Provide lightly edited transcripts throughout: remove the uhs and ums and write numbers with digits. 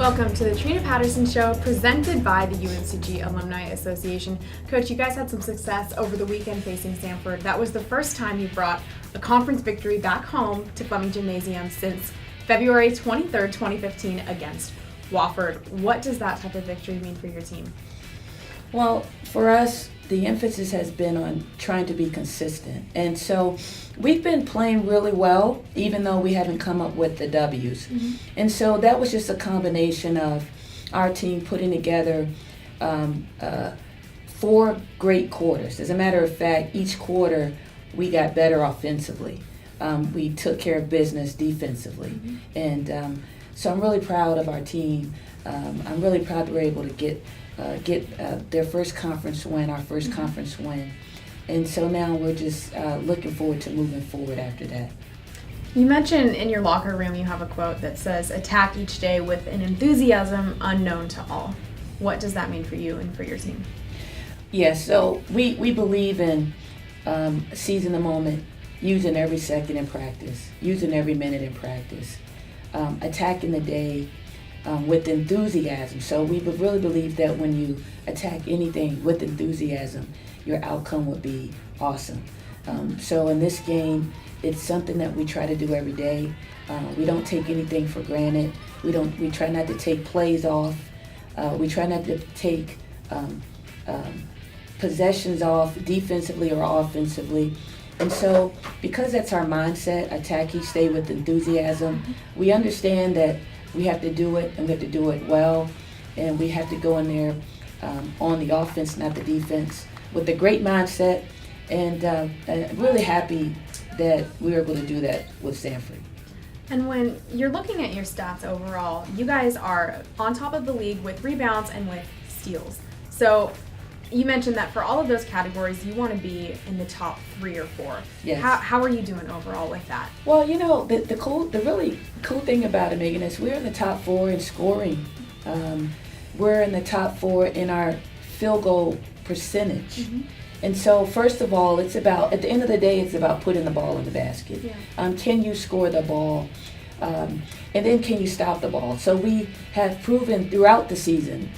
Welcome to the Trina Patterson Show, presented by the UNCG Alumni Association. Coach, you guys had some success over the weekend facing Sanford. That was the first time you brought a conference victory back home to Fleming Gymnasium since February 23rd, 2015 against Wofford. What does that type of victory mean for your team? Well, for us, the emphasis has been on trying to be consistent. And so we've been playing really well, even though we haven't come up with the W's. Mm-hmm. And so that was just a combination of our team putting together 4 great quarters. As a matter of fact, each quarter we got better offensively. We took care of business defensively. Mm-hmm. And so I'm really proud of our team. I'm really proud that we're able to get their first conference win, our first mm-hmm. conference win. And so now we're just looking forward to moving forward after that. You mentioned in your locker room you have a quote that says, "Attack each day with an enthusiasm unknown to all." What does that mean for you and for your team? Yes, so we believe in seizing the moment, using every second in practice, using every minute in practice, attacking the day with enthusiasm. So we really believe that when you attack anything with enthusiasm, your outcome would be awesome. So in this game, it's something that we try to do every day. We don't take anything for granted. We try not to take plays off. We try not to take possessions off defensively or offensively. And so because that's our mindset, attack each day with enthusiasm, we understand that we have to do it, and we have to do it well, and we have to go in there on the offense, not the defense, with a great mindset, and really happy that we were able to do that with Sanford. And when you're looking at your stats overall, you guys are on top of the league with rebounds and with steals. So you mentioned that for all of those categories, you want to be in the top 3 or 4. Yes. How are you doing overall with that? Well, you know, the really cool thing about it, Megan, is we're in the top 4 in scoring. We're in the top 4 in our field goal percentage. Mm-hmm. And so, first of all, it's about, at the end of the day, it's about putting the ball in the basket. Yeah. Can you score the ball? And then can you stop the ball? So we have proven throughout the season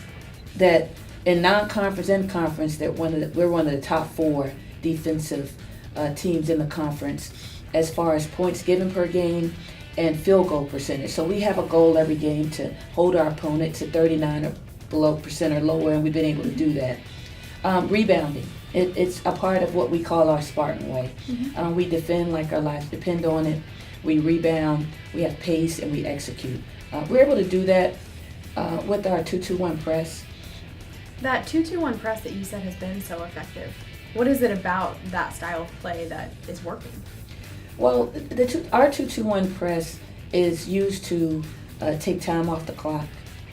that in non-conference and conference, that we're one of the top 4 defensive teams in the conference as far as points given per game and field goal percentage. So we have a goal every game to hold our opponent to 39% or lower, and we've been able to do that. Rebounding, it's a part of what we call our Spartan way. Mm-hmm. We defend like our lives depend on it. We rebound, we have pace, and we execute. We're able to do that with our 2-2-1 press. That 2-2-1 press that you said has been so effective. What is it about that style of play that is working? Well, our 2-2-1 press is used to take time off the clock.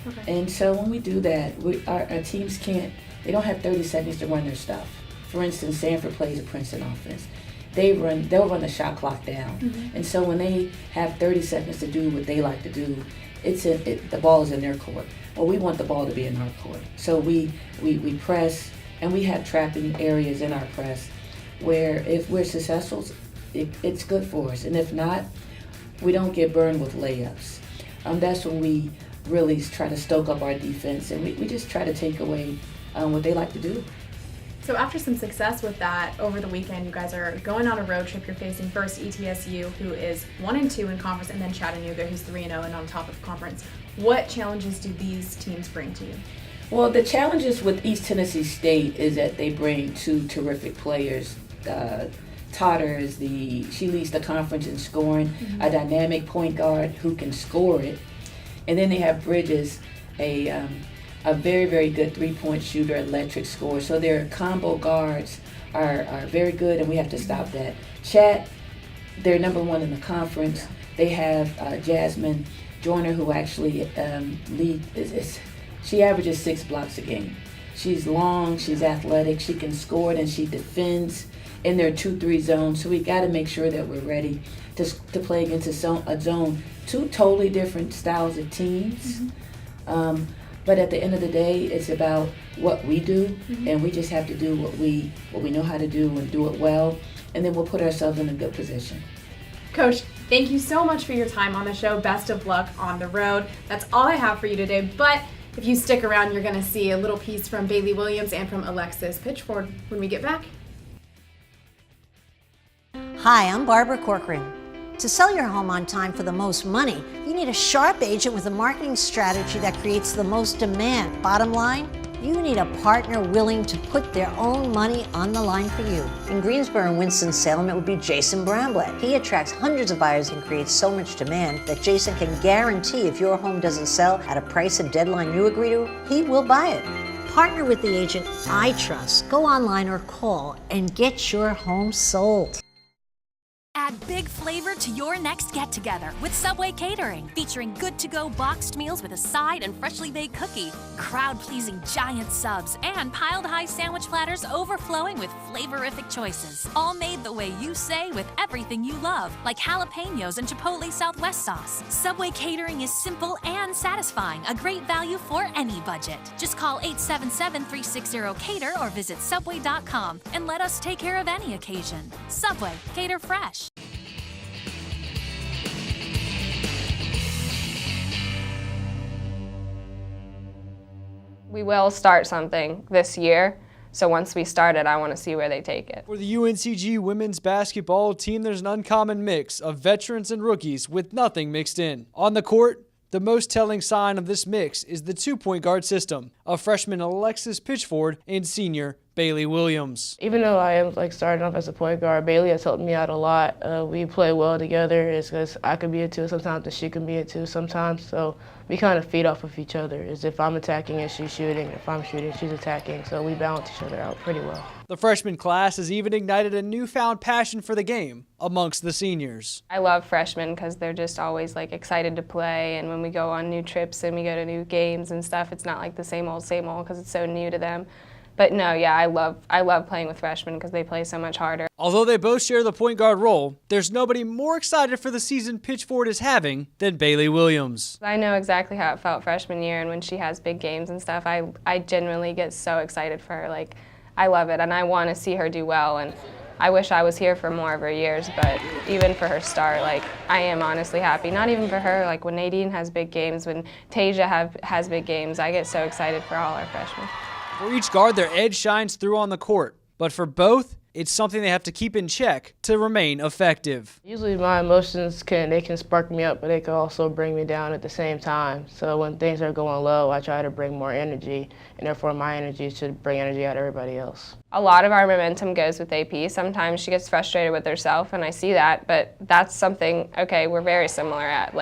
Okay. And so when we do that, our teams they don't have 30 seconds to run their stuff. For instance, Sanford plays a Princeton offense. They'll run the shot clock down. Mm-hmm. And so when they have 30 seconds to do what they like to do, the ball is in their court. Well, we want the ball to be in our court. So we press, and we have trapping areas in our press where if we're successful, it's good for us. And if not, we don't get burned with layups. That's when we really try to stoke up our defense, and we just try to take away what they like to do. So after some success with that over the weekend, you guys are going on a road trip. You're facing first ETSU, who is 1-2 in conference, and then Chattanooga, who's 3-0 and on top of conference. What challenges do these teams bring to you? Well, the challenges with East Tennessee State is that they bring 2 terrific players. Totter she leads the conference in scoring, mm-hmm. a dynamic point guard who can score it, and then they have Bridges, a very, very good 3-point shooter, electric scorer. So their combo guards are very good, and we have to stop that. Chat, they're number 1 in the conference. They have Jasmine Joyner, who actually she averages 6 blocks a game. She's long, she's athletic, she can score it, and she defends in their 2-3 zone. So we got to make sure that we're ready to play against a zone. 2 totally different styles of teams. Mm-hmm. But at the end of the day, it's about what we do, mm-hmm. and we just have to do what we know how to do and do it well, and then we'll put ourselves in a good position. Coach, thank you so much for your time on the show. Best of luck on the road. That's all I have for you today, but if you stick around, you're going to see a little piece from Bailey Williams and from Alexis Pitchford when we get back. Hi, I'm Barbara Corcoran. To sell your home on time for the most money, you need a sharp agent with a marketing strategy that creates the most demand. Bottom line, you need a partner willing to put their own money on the line for you. In Greensboro and Winston-Salem, it would be Jason Bramblett. He attracts hundreds of buyers and creates so much demand that Jason can guarantee if your home doesn't sell at a price and deadline you agree to, he will buy it. Partner with the agent I trust. Go online or call and get your home sold. Add big flavor to your next get-together with Subway Catering, featuring good-to-go boxed meals with a side and freshly baked cookie, crowd-pleasing giant subs, and piled-high sandwich platters overflowing with flavorific choices. All made the way you say with everything you love, like jalapenos and Chipotle Southwest sauce. Subway Catering is simple and satisfying, a great value for any budget. Just call 877-360-CATER or visit Subway.com and let us take care of any occasion. Subway, cater fresh. We will start something this year, so once we start it, I want to see where they take it. For the UNCG women's basketball team, there's an uncommon mix of veterans and rookies with nothing mixed in. On the court, the most telling sign of this mix is the two-point guard system of freshman Alexis Pitchford and senior Bailey Williams. Even though I am starting off as a point guard, Bailey has helped me out a lot. We play well together. It's because I can be a two sometimes and she can be a two sometimes. So we kind of feed off of each other. As if I'm attacking and she's shooting, if I'm shooting, she's attacking. So we balance each other out pretty well. The freshman class has even ignited a newfound passion for the game amongst the seniors. I love freshmen because they're just always excited to play, and when we go on new trips and we go to new games and stuff, it's not like the same old because it's so new to them. But no, yeah, I love playing with freshmen because they play so much harder. Although they both share the point guard role, there's nobody more excited for the season Pitchford is having than Bailey Williams. I know exactly how it felt freshman year, and when she has big games and stuff, I genuinely get so excited for her. I love it, and I want to see her do well, and I wish I was here for more of her years, but even for her start, I am honestly happy. Not even for her, when Nadine has big games, when Tasia has big games, I get so excited for all our freshmen. For each guard, their edge shines through on the court, but for both, it's something they have to keep in check to remain effective. Usually my emotions can spark me up, but they can also bring me down at the same time. So when things are going low, I try to bring more energy, and therefore my energy should bring energy out of everybody else. A lot of our momentum goes with AP. Sometimes she gets frustrated with herself, and I see that, but that's something, okay, we're very similar at.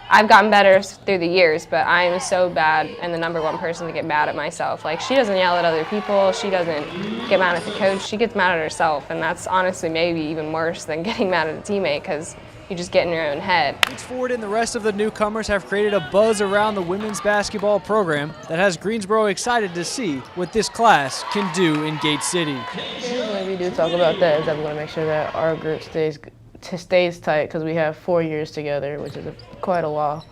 I've gotten better through the years, but I am so bad and the number one person to get mad at myself. She doesn't yell at other people, she doesn't get mad at the coach, she gets mad at herself, and that's honestly maybe even worse than getting mad at a teammate because you just get in your own head. Pitchford and the rest of the newcomers have created a buzz around the women's basketball program that has Greensboro excited to see what this class can do in Gate City. When we do talk about that, is that we want to make sure that our group stays tight because we have 4 years together, which is quite a while.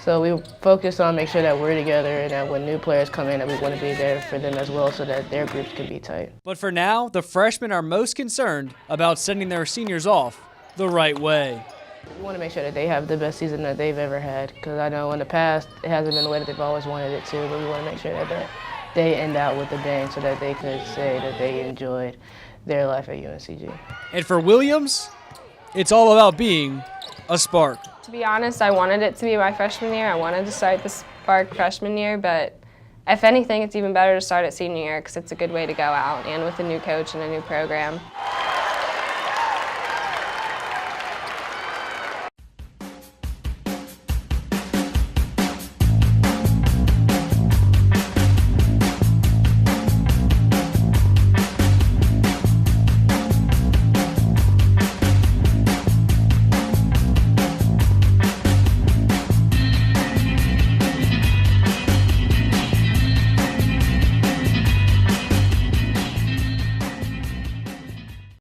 So we focus on make sure that we're together and that when new players come in that we want to be there for them as well so that their groups can be tight. But for now, the freshmen are most concerned about sending their seniors off the right way. We want to make sure that they have the best season that they've ever had because I know in the past it hasn't been the way that they've always wanted it to, but we want to make sure that they end out with a bang so that they could say that they enjoyed their life at UNCG. And for Williams, it's all about being a spark. To be honest, I wanted it to be my freshman year. I wanted to start the spark freshman year, but if anything, it's even better to start at senior year because it's a good way to go out and with a new coach and a new program.